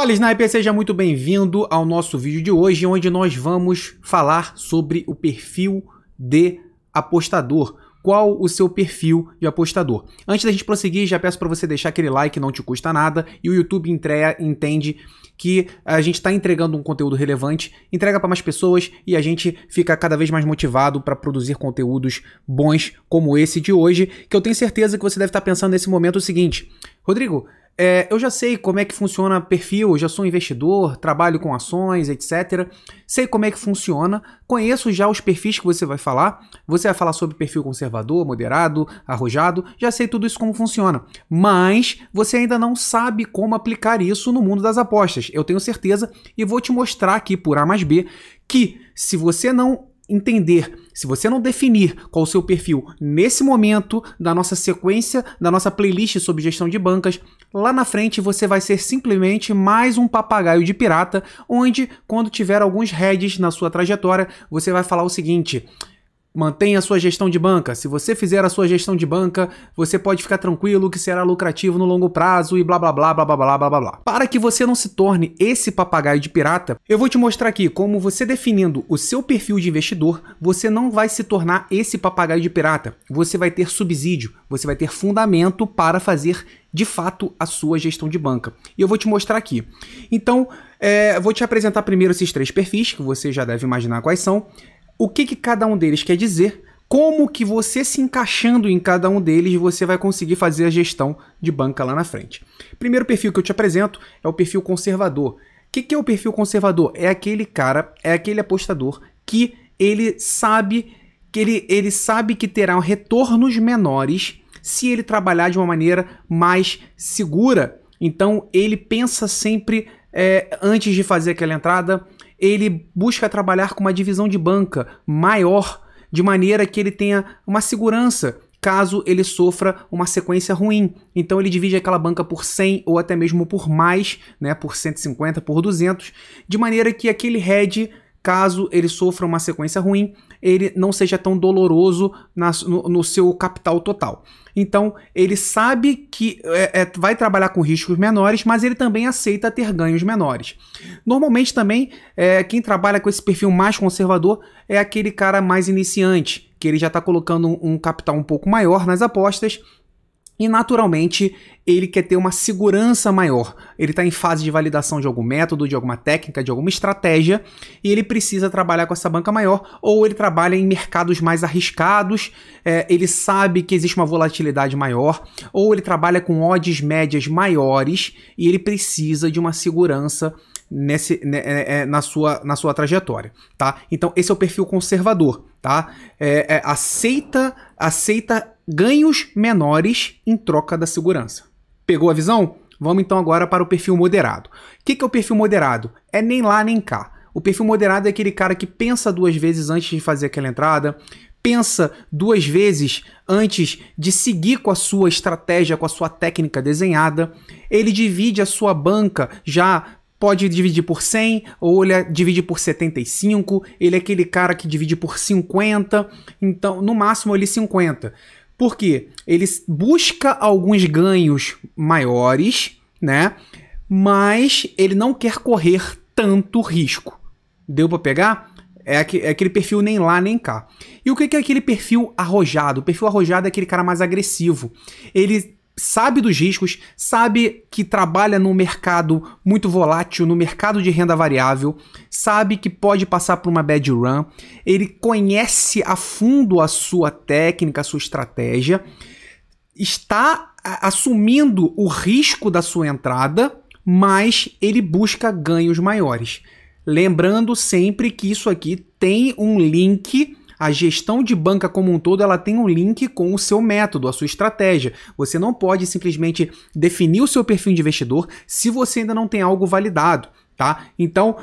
Fala Sniper, seja muito bem-vindo ao nosso vídeo de hoje, onde nós vamos falar sobre o perfil de apostador. Qual o seu perfil de apostador? Antes da gente prosseguir, já peço para você deixar aquele like, não te custa nada, e o YouTube entende que a gente está entregando um conteúdo relevante, entrega para mais pessoas e a gente fica cada vez mais motivado para produzir conteúdos bons como esse de hoje, que eu tenho certeza que você deve estar pensando nesse momento o seguinte: Rodrigo, eu já sei como é que funciona perfil, eu já sou investidor, trabalho com ações, etc. Sei como é que funciona, conheço já os perfis que você vai falar sobre perfil conservador, moderado, arrojado, já sei tudo isso como funciona. Mas você ainda não sabe como aplicar isso no mundo das apostas. Eu tenho certeza e vou te mostrar aqui por A mais B que se você não entender, se você não definir qual o seu perfil nesse momento da nossa sequência, da nossa playlist sobre gestão de bancas, lá na frente você vai ser simplesmente mais um papagaio de pirata, onde quando tiver alguns heads na sua trajetória, você vai falar o seguinte: mantenha a sua gestão de banca. Se você fizer a sua gestão de banca, você pode ficar tranquilo que será lucrativo no longo prazo e blá blá blá blá blá blá blá blá blá. Para que você não se torne esse papagaio de pirata, eu vou te mostrar aqui como você definindo o seu perfil de investidor, você não vai se tornar esse papagaio de pirata. Você vai ter subsídio, você vai ter fundamento para fazer de fato a sua gestão de banca. E eu vou te mostrar aqui. Então, vou te apresentar primeiro esses três perfis, que você já deve imaginar quais são. O que cada um deles quer dizer, como que você se encaixando em cada um deles, você vai conseguir fazer a gestão de banca lá na frente. Primeiro perfil que eu te apresento é o perfil conservador. O que é o perfil conservador? É aquele cara, é aquele apostador que ele sabe que terá retornos menores se ele trabalhar de uma maneira mais segura. Então ele pensa sempre, antes de fazer aquela entrada, ele busca trabalhar com uma divisão de banca maior, de maneira que ele tenha uma segurança caso ele sofra uma sequência ruim. Então ele divide aquela banca por 100 ou até mesmo por mais, né, por 150, por 200, de maneira que aquele head, caso ele sofra uma sequência ruim, ele não seja tão doloroso no seu capital total. Então, ele sabe que vai trabalhar com riscos menores, mas ele também aceita ter ganhos menores. Normalmente também, quem trabalha com esse perfil mais conservador é aquele cara mais iniciante, que ele já está colocando um capital um pouco maior nas apostas, e naturalmente ele quer ter uma segurança maior. Ele está em fase de validação de algum método, de alguma técnica, de alguma estratégia, e ele precisa trabalhar com essa banca maior, ou ele trabalha em mercados mais arriscados, ele sabe que existe uma volatilidade maior, ou ele trabalha com odds médias maiores, e ele precisa de uma segurança na sua trajetória, tá? Então esse é o perfil conservador, tá? Aceita ganhos menores em troca da segurança. Pegou a visão? Vamos então agora para o perfil moderado. O que é o perfil moderado? É nem lá nem cá. O perfil moderado é aquele cara que pensa duas vezes antes de fazer aquela entrada, pensa duas vezes antes de seguir com a sua estratégia, com a sua técnica desenhada. Ele divide a sua banca, já pode dividir por 100, ou ele divide por 75, ele é aquele cara que divide por 50, então no máximo ele 50. Por quê? Ele busca alguns ganhos maiores, né? Mas ele não quer correr tanto risco. Deu para pegar? É aquele perfil nem lá nem cá. E o que é aquele perfil arrojado? O perfil arrojado é aquele cara mais agressivo. Ele sabe dos riscos, sabe que trabalha num mercado muito volátil, no mercado de renda variável, sabe que pode passar por uma bad run, ele conhece a fundo a sua técnica, a sua estratégia, está assumindo o risco da sua entrada, mas ele busca ganhos maiores. Lembrando sempre que isso aqui tem um link. A gestão de banca como um todo, ela tem um link com o seu método, a sua estratégia. Você não pode simplesmente definir o seu perfil de investidor se você ainda não tem algo validado, tá? Então,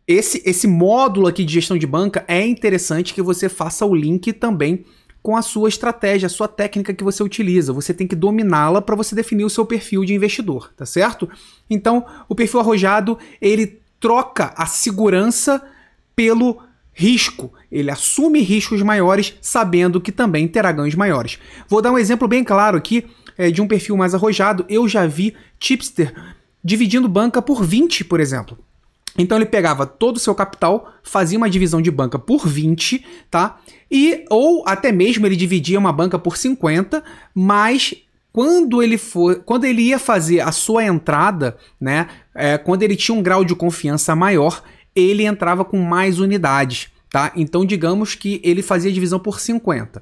esse módulo aqui de gestão de banca é interessante que você faça o link também com a sua estratégia, a sua técnica que você utiliza. Você tem que dominá-la para você definir o seu perfil de investidor, tá certo? Então, o perfil arrojado, ele troca a segurança pelo risco. Ele assume riscos maiores, sabendo que também terá ganhos maiores. Vou dar um exemplo bem claro aqui de um perfil mais arrojado. Eu já vi tipster dividindo banca por 20, por exemplo. Então ele pegava todo o seu capital, fazia uma divisão de banca por 20, tá? Ou até mesmo ele dividia uma banca por 50, mas quando ele ia fazer a sua entrada, né? Quando ele tinha um grau de confiança maior, ele entrava com mais unidades, tá? Então digamos que ele fazia a divisão por 50.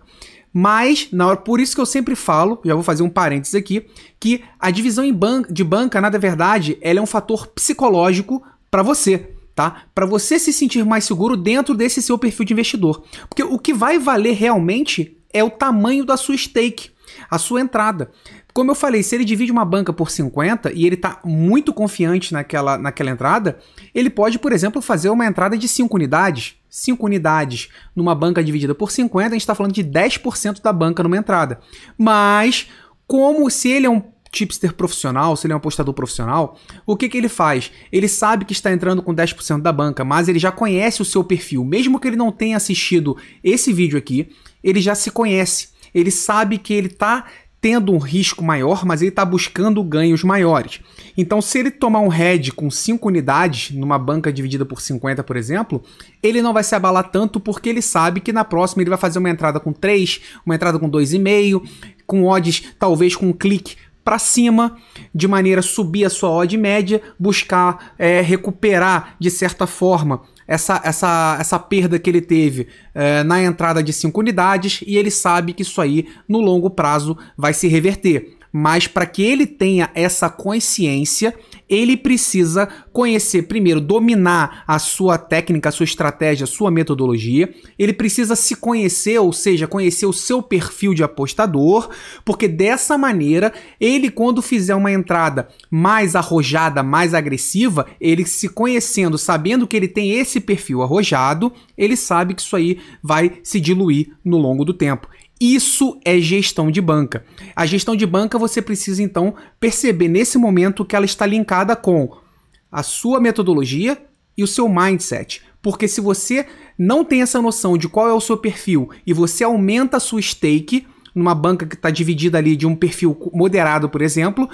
Mas, por isso que eu sempre falo, já vou fazer um parênteses aqui, que a divisão de banca, na verdade, ela é um fator psicológico para você, tá? Para você se sentir mais seguro dentro desse seu perfil de investidor. Porque o que vai valer realmente é o tamanho da sua stake, a sua entrada. Como eu falei, se ele divide uma banca por 50 e ele está muito confiante naquela entrada, ele pode, por exemplo, fazer uma entrada de 5 unidades. 5 unidades numa banca dividida por 50, a gente está falando de 10% da banca numa entrada. Mas, como se ele é um tipster profissional, se ele é um apostador profissional, o que ele faz? Ele sabe que está entrando com 10% da banca, mas ele já conhece o seu perfil. Mesmo que ele não tenha assistido esse vídeo aqui, ele já se conhece. Ele sabe que ele está tendo um risco maior, mas ele está buscando ganhos maiores. Então, se ele tomar um head com 5 unidades numa banca dividida por 50, por exemplo, ele não vai se abalar tanto porque ele sabe que na próxima ele vai fazer uma entrada com 3, uma entrada com 2,5, com odds talvez com um clique para cima, de maneira a subir a sua odd média, buscar recuperar de certa forma essa perda que ele teve na entrada de 5 unidades, e ele sabe que isso aí no longo prazo vai se reverter. Mas para que ele tenha essa consciência, ele precisa conhecer, primeiro, dominar a sua técnica, a sua estratégia, a sua metodologia. Ele precisa se conhecer, ou seja, conhecer o seu perfil de apostador, porque dessa maneira, ele quando fizer uma entrada mais arrojada, mais agressiva, ele se conhecendo, sabendo que ele tem esse perfil arrojado, ele sabe que isso aí vai se diluir no longo do tempo. Isso é gestão de banca. A gestão de banca você precisa então perceber nesse momento que ela está linkada com a sua metodologia e o seu mindset. Porque se você não tem essa noção de qual é o seu perfil e você aumenta a sua stake numa banca que está dividida ali de um perfil moderado, por exemplo,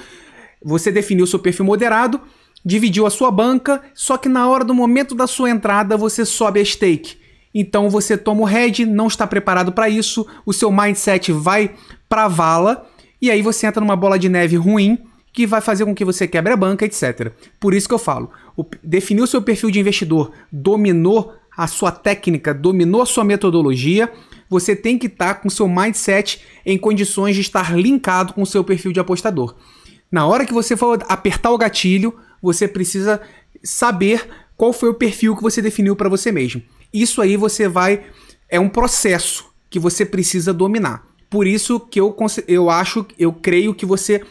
você definiu o seu perfil moderado, dividiu a sua banca, só que na hora do momento da sua entrada você sobe a stake. Então você toma o head, não está preparado para isso, o seu mindset vai para a vala, e aí você entra numa bola de neve ruim, que vai fazer com que você quebre a banca, etc. Por isso que eu falo, definir o seu perfil de investidor, dominou a sua técnica, dominou a sua metodologia, você tem que estar com o seu mindset em condições de estar linkado com o seu perfil de apostador. Na hora que você for apertar o gatilho, você precisa saber qual foi o perfil que você definiu para você mesmo. Isso aí é um processo que você precisa dominar. Por isso que eu creio que você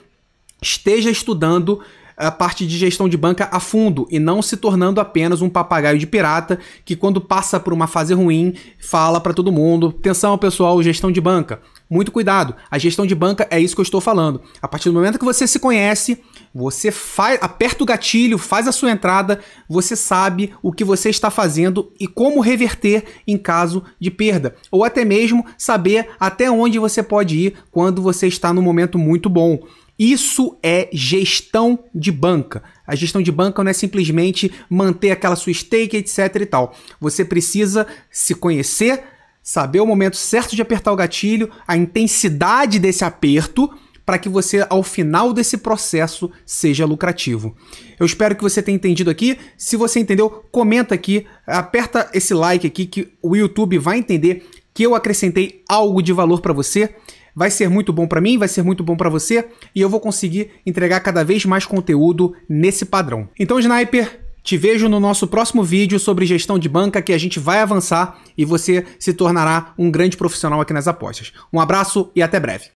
esteja estudando a parte de gestão de banca a fundo e não se tornando apenas um papagaio de pirata que quando passa por uma fase ruim fala para todo mundo: atenção pessoal, gestão de banca. Muito cuidado, a gestão de banca é isso que eu estou falando. A partir do momento que você se conhece, você aperta o gatilho, faz a sua entrada, você sabe o que você está fazendo e como reverter em caso de perda. Ou até mesmo saber até onde você pode ir quando você está num momento muito bom. Isso é gestão de banca. A gestão de banca não é simplesmente manter aquela sua stake, etc e tal. Você precisa se conhecer, saber o momento certo de apertar o gatilho, a intensidade desse aperto, para que você, ao final desse processo, seja lucrativo. Eu espero que você tenha entendido aqui. Se você entendeu, comenta aqui, aperta esse like aqui, que o YouTube vai entender que eu acrescentei algo de valor para você. Vai ser muito bom para mim, vai ser muito bom para você, e eu vou conseguir entregar cada vez mais conteúdo nesse padrão. Então, Sniper, te vejo no nosso próximo vídeo sobre gestão de banca, que a gente vai avançar e você se tornará um grande profissional aqui nas apostas. Um abraço e até breve.